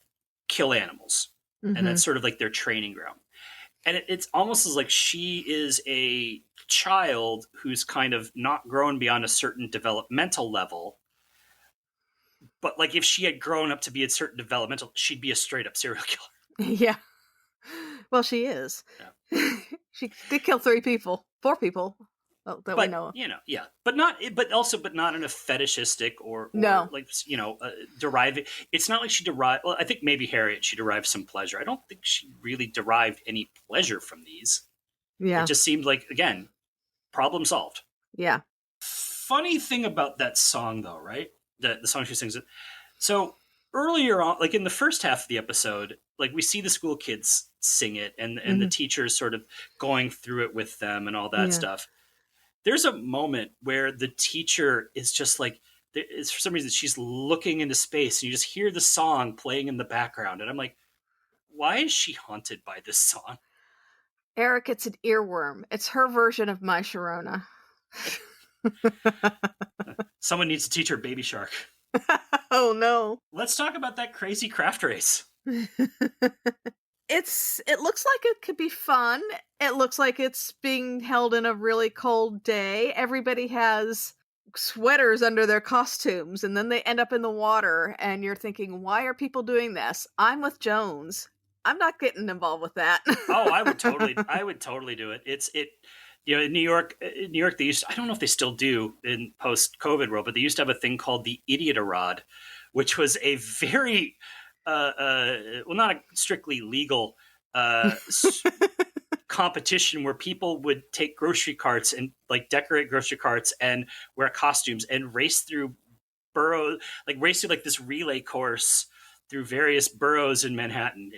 kill animals. And that's sort of like their training ground. And it's almost as like she is a child who's kind of not grown beyond a certain developmental level. But like if she had grown up to be a certain developmental, she'd be a straight up serial killer. Yeah. Well, she is. Yeah. She did kill 4 people that we know of. You know, yeah, but not in a fetishistic or no, like, you know, deriving. It's not like she derived. Well, I think maybe Harriet, she derived some pleasure. I don't think she really derived any pleasure from these. Yeah, it just seemed like, again, problem solved. Yeah. Funny thing about that song, though, right? The song she sings it. So earlier on, like in the first half of the episode, like we see the school kids sing it, and the teachers sort of going through it with them and all that stuff. There's a moment where the teacher is just like, for some reason, she's looking into space, and you just hear the song playing in the background. And I'm like, why is she haunted by this song? Eric, it's an earworm. It's her version of My Sharona. Someone needs to teach her Baby Shark. Oh, no. Let's talk about that crazy craft race. It looks like it could be fun. It looks like it's being held in a really cold day. Everybody has sweaters under their costumes, and then they end up in the water, and you're thinking, why are people doing this? I'm with Jones. I'm not getting involved with that. Oh, I would totally do it. You know, in New York, they used to, I don't know if they still do in post-COVID world, but they used to have a thing called the Idiot-a-Rod, which was a very, well, not a strictly legal competition where people would take grocery carts and like decorate grocery carts and wear costumes and race through like this relay course through various boroughs in Manhattan.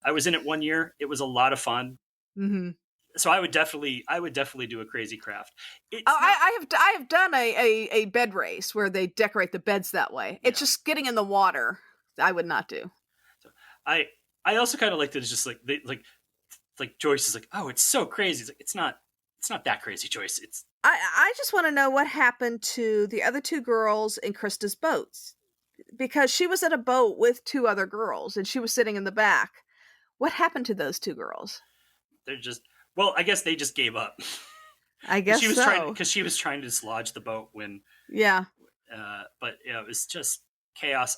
I was in it one year. It was a lot of fun. Mm-hmm. So I would definitely do a crazy craft. I have done a bed race where they decorate the beds that way. It's just getting in the water. I would not do. So I also kind of like that. It's just like Joyce is like, oh, it's so crazy. It's like, it's not that crazy, Joyce. I just want to know what happened to the other 2 girls in Krista's boats, because she was at a boat with 2 other girls and she was sitting in the back. What happened to those 2 girls? They're just, well, I guess they just gave up. I guess she was so. Because she was trying to dislodge the boat when. Yeah. But yeah, it was just chaos.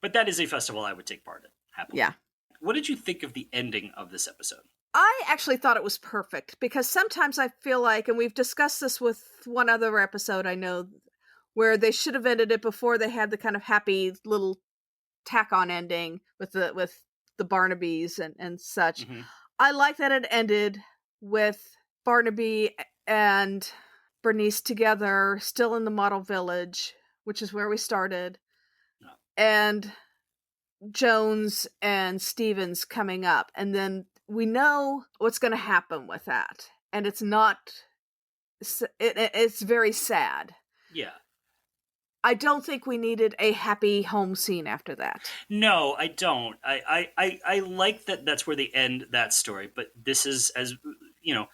But that is a festival I would take part in. Happily. Yeah. What did you think of the ending of this episode? I actually thought it was perfect, because sometimes I feel like, and we've discussed this with one other episode I know, where they should have ended it before they had the kind of happy little tack-on ending with the Barnabys and such. Mm-hmm. I like that it ended with Barnaby and Bernice together, still in the model village, which is where we started, and Jones and Stevens coming up. And then we know what's going to happen with that. And it's very sad. Yeah. I don't think we needed a happy home scene after that. No, I don't. I like that that's where they end that story. But this is, as you know,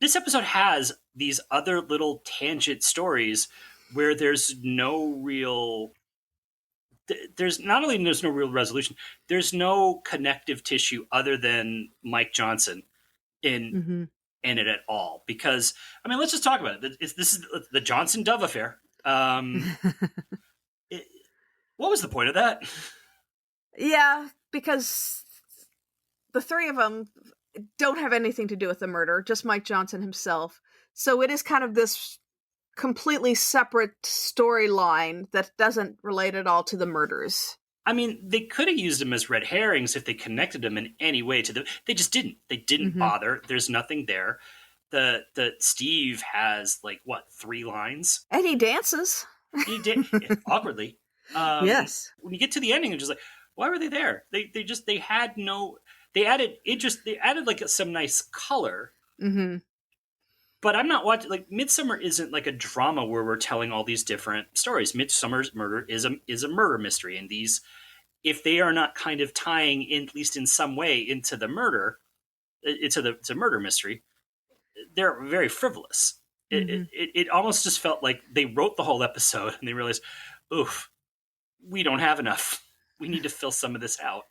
this episode has these other little tangent stories where there's no real resolution. There's no connective tissue other than Mike Johnson in in it at all. Because, I mean, let's just talk about it. This is the Johnson Dove affair. What was the point of that? Yeah, because the three of them don't have anything to do with the murder, just Mike Johnson himself. So it is kind of this completely separate storyline that doesn't relate at all to the murders. I mean, they could have used them as red herrings if they connected them in any way to them. They just didn't. They didn't bother. There's nothing there. The Steve has, like, what, 3 lines? And he dances. He did awkwardly. Yes. When you get to the ending, it's just like, why were they there? They had no. They added interest. They added like some nice color. Mm-hmm. But I'm not watching. Like, Midsomer isn't like a drama where we're telling all these different stories. Midsommer's murder is a murder mystery, and these, if they are not kind of tying in, at least in some way, into the murder, into the murder mystery, they're very frivolous. It almost just felt like they wrote the whole episode and they realized, oof, we don't have enough. We need to fill some of this out.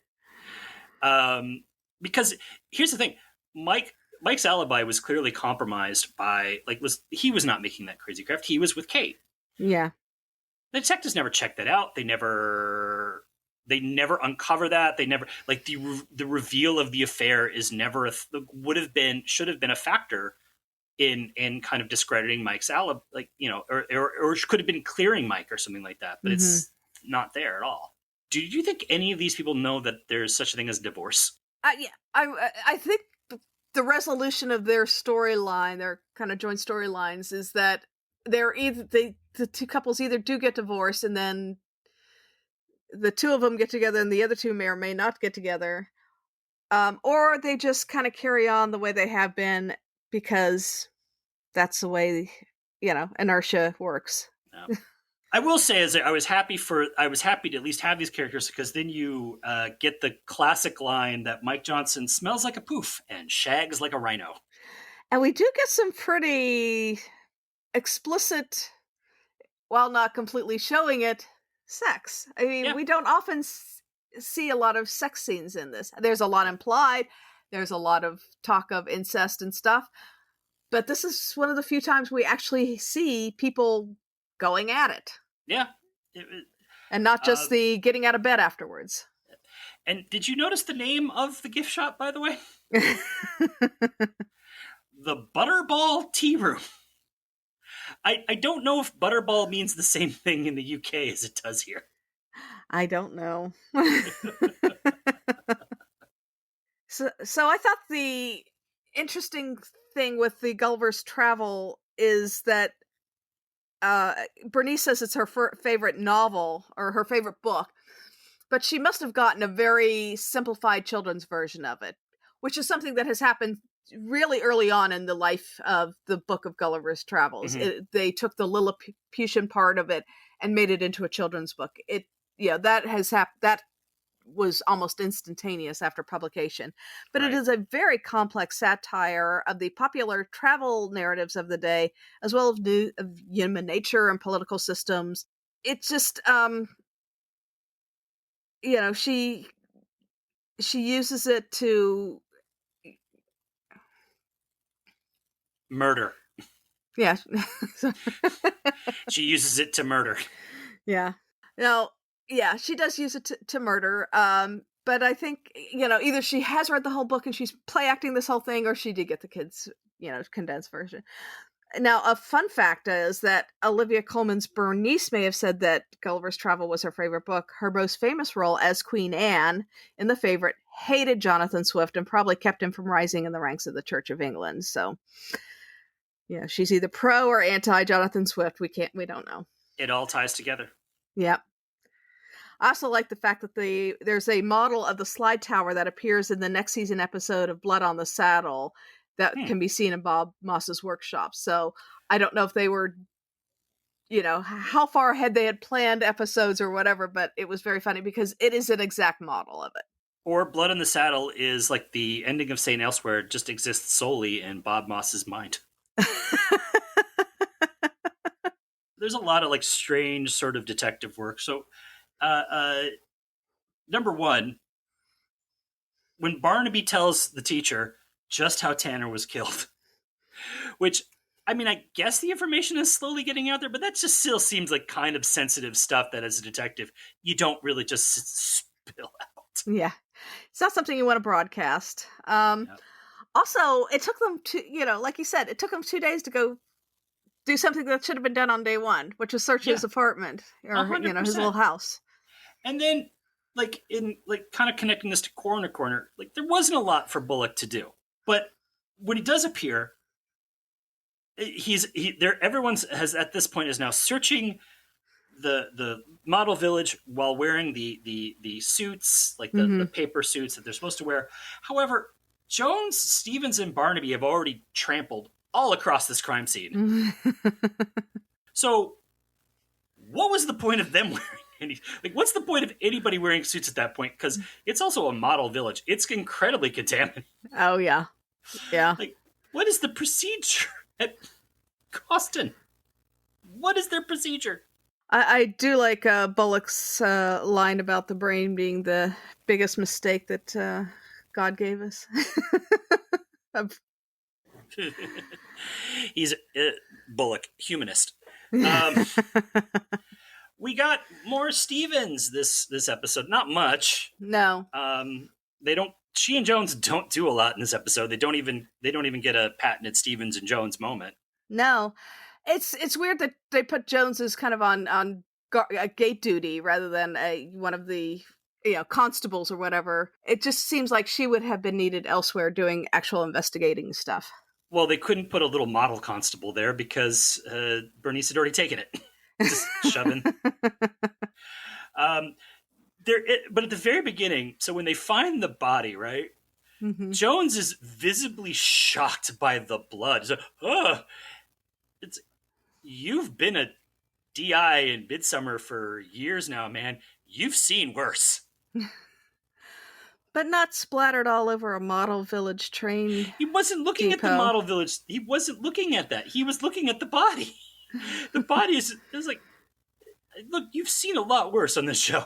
Because here's the thing, Mike's alibi was clearly compromised by, he was not making that crazy craft. He was with Kate. Yeah. The detectives never checked that out. They never uncover that. They never, like, the reveal of the affair is never should have been a factor in kind of discrediting Mike's alibi, like, you know, or could have been clearing Mike or something like that. But it's not there at all. Do you think any of these people know that there's such a thing as divorce? Yeah, I think the resolution of their storyline, their kind of joint storylines, is that the two couples either do get divorced, and then the two of them get together, and the other two may or may not get together, or they just kind of carry on the way they have been because that's the way, you know, inertia works. Yeah. I will say, I was happy to at least have these characters, because then you get the classic line that Mike Johnson smells like a poof and shags like a rhino. And we do get some pretty explicit, while not completely showing it, sex. I mean, we don't often see a lot of sex scenes in this. There's a lot implied. There's a lot of talk of incest and stuff. But this is one of the few times we actually see people going at it. Yeah. And not just the getting out of bed afterwards. And did you notice the name of the gift shop, by the way? The Butterball Tea Room. I don't know if Butterball means the same thing in the UK as it does here. I don't know. So I thought the interesting thing with the Gulliver's Travel is that Bernice says it's her favorite novel, or her favorite book, but she must have gotten a very simplified children's version of it, which is something that has happened really early on in the life of the Book of Gulliver's Travels. They took the Lilliputian part of it and made it into a children's book. That has happened. That was almost instantaneous after publication, but It is a very complex satire of the popular travel narratives of the day, as well as human nature and political systems. It's just, she uses it to murder. Yeah. She uses it to murder. Yeah. Now, yeah, she does use it to murder. But I think, either she has read the whole book and she's play acting this whole thing, or she did get the kids, condensed version. Now, a fun fact is that Olivia Colman's Bernice may have said that Gulliver's Travel was her favorite book. Her most famous role as Queen Anne in The Favourite hated Jonathan Swift and probably kept him from rising in the ranks of the Church of England. So, yeah, she's either pro or anti Jonathan Swift. We don't know. It all ties together. Yep. I also like the fact that there's a model of the slide tower that appears in the next season episode of Blood on the Saddle that can be seen in Bob Moss's workshop. So I don't know if they were, how far ahead they had planned episodes or whatever, but it was very funny because it is an exact model of it. Or Blood on the Saddle is like the ending of St. Elsewhere, it just exists solely in Bob Moss's mind. There's a lot of like strange sort of detective work. So, number one, when Barnaby tells the teacher just how Tanner was killed, Which, I mean, I guess the information is slowly getting out there, but that just still seems like kind of sensitive stuff that as a detective, you don't really just spill out. Yeah. It's not something you want to broadcast. Yeah. Also, it took them like you said, it took them 2 days to go do something that should have been done on day one, which was search his apartment or, 100%. His little house. And then, kind of connecting this to Corner, like, there wasn't a lot for Bullock to do. But when he does appear, everyone has at this point is now searching the model village while wearing the suits, like the paper suits that they're supposed to wear. However, Jones, Stevens, and Barnaby have already trampled all across this crime scene. So what was the point of them wearing what's the point of anybody wearing suits at that point? Because it's also a model village. It's incredibly contaminated. Oh, yeah. Yeah. Like, what is the procedure at Coston? What is their procedure? I do like Bullock's line about the brain being the biggest mistake that God gave us. He's Bullock, humanist. We got more Stevens this episode. Not much. No. They don't. She and Jones don't do a lot in this episode. They don't even get a patented Stevens and Jones moment. No. It's weird that they put Jones as kind of on gate duty rather than one of the constables or whatever. It just seems like she would have been needed elsewhere doing actual investigating stuff. Well, they couldn't put a little model constable there because Bernice had already taken it. Just shoving. But at the very beginning, so when they find the body, right? Mm-hmm. Jones is visibly shocked by the blood. So, you've been a DI in Midsomer for years now, man. You've seen worse. But not splattered all over a model village train. He wasn't looking at the model village. He wasn't looking at that. He was looking at the body. The body is like, look, you've seen a lot worse on this show.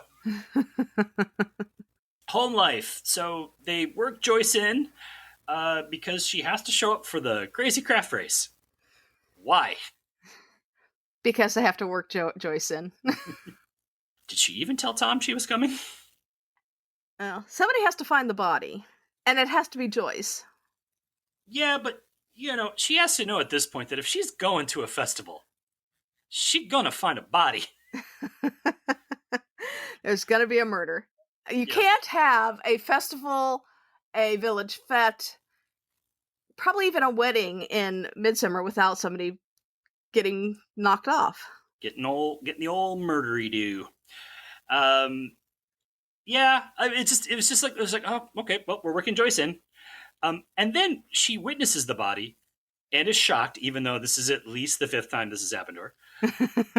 Home life. So they work Joyce in because she has to show up for the crazy craft race. Why? Because they have to work Joyce in. Did she even tell Tom she was coming? Somebody has to find the body, and it has to be Joyce. Yeah, but, she has to know at this point that if she's going to a festival, she's gonna find a body. There's gonna be a murder. You can't have a festival, a village fete, probably even a wedding in Midsomer without somebody getting knocked off. Getting the old murdery do. Yeah, it was like, oh, okay, well, we're working Joyce in. And then she witnesses the body and is shocked, even though this is at least the 5th time this has happened to her.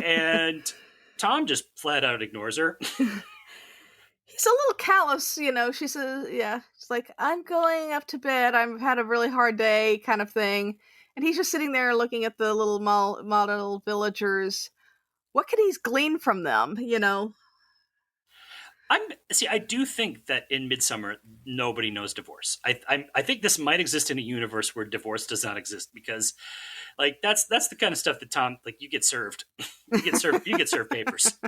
And Tom just flat out ignores her. He's a little callous, she says, she's like, I'm going up to bed. I've had a really hard day kind of thing. And he's just sitting there looking at the little model villagers. What could he glean from them, I do think that in Midsomer, nobody knows divorce. I think this might exist in a universe where divorce does not exist because, that's the kind of stuff that Tom, you get served. You get served papers.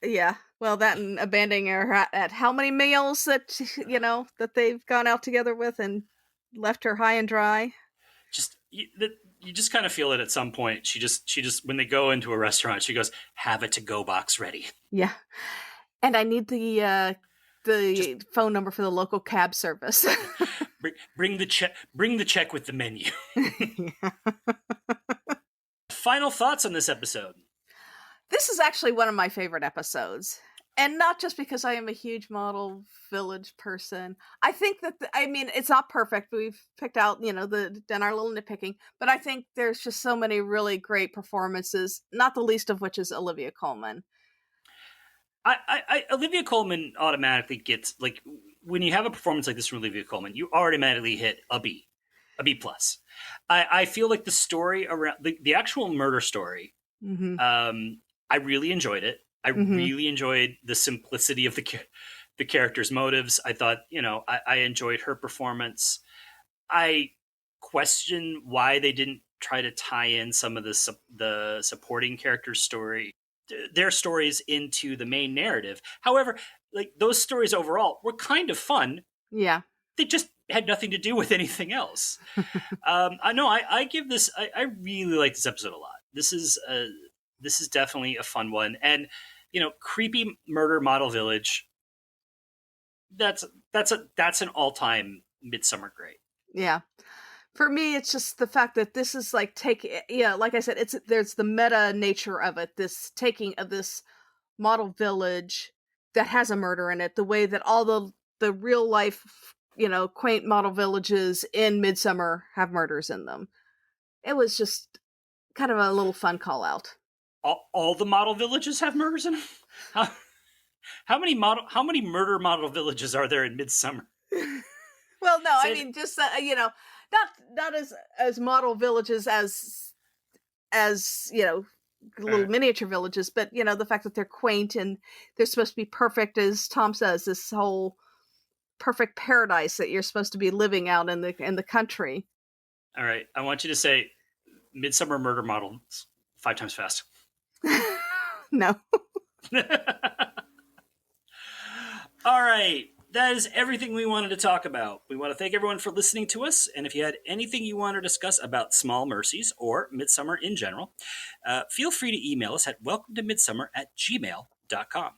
Yeah, well, that and abandoning her at how many meals that that they've gone out together with and left her high and dry. You just kind of feel it at some point. She just when they go into a restaurant, she goes, "Have a to-go box ready." Yeah, and I need the phone number for the local cab service. Bring the check. Bring the check with the menu. Final thoughts on this episode. This is actually one of my favorite episodes. And not just because I am a huge model village person. I think that, it's not perfect. We've picked out, done our little nitpicking. But I think there's just so many really great performances, not the least of which is Olivia Colman. Olivia Colman automatically gets, when you have a performance like this from Olivia Colman, you automatically hit a B plus. I feel like the story around, the actual murder story, I really enjoyed it. I really enjoyed the simplicity of the character's motives. I thought, I enjoyed her performance. I question why they didn't try to tie in some of the supporting characters' their stories into the main narrative. However, like those stories overall were kind of fun. Yeah. They just had nothing to do with anything else. I know I give this. I really like this episode a lot. This is definitely a fun one, and creepy murder model village. That's an all-time Midsomer great. Yeah. For me, it's just the fact that this is like like I said, there's the meta nature of it. This taking of this model village that has a murder in it, the way that all the real life, quaint model villages in Midsomer have murders in them. It was just kind of a little fun call out. All the model villages have murders in them? How many murder model villages are there in Midsomer? Well, no, I mean just not as model villages as little miniature villages, but the fact that they're quaint and they're supposed to be perfect, as Tom says, this whole perfect paradise that you're supposed to be living out in the country. All right, I want you to say Midsomer murder models 5 times fast. No. All right. That is everything we wanted to talk about. We want to thank everyone for listening to us. And if you had anything you want to discuss about Small Mercies or Midsomer in general, feel free to email us at welcometomidsomer@gmail.com.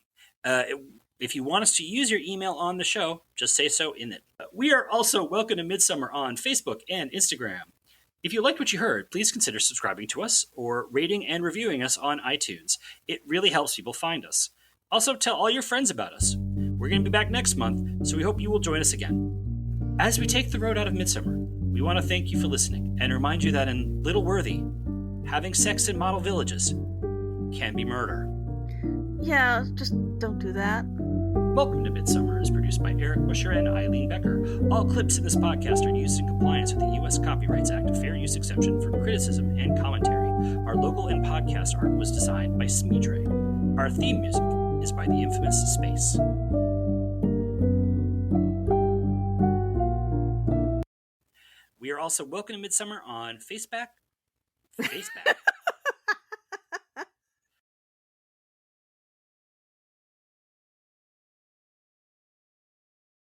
If you want us to use your email on the show, just say so in it. We are also Welcome to Midsomer on Facebook and Instagram. If you liked what you heard, please consider subscribing to us or rating and reviewing us on iTunes. It really helps people find us. Also, tell all your friends about us. We're going to be back next month, so we hope you will join us again. As we take the road out of Midsomer, we want to thank you for listening and remind you that in Little Worthy, having sex in model villages can be murder. Yeah, just don't do that. Welcome to Midsomer is produced by Eric Buscher and Eileen Becker. All clips in this podcast are used in compliance with the U.S. Copyrights Act Fair Use Exception for criticism and commentary. Our logo and podcast art was designed by Smeedrai. Our theme music is by the infamous Space. We are also Welcome to Midsomer on Facebook.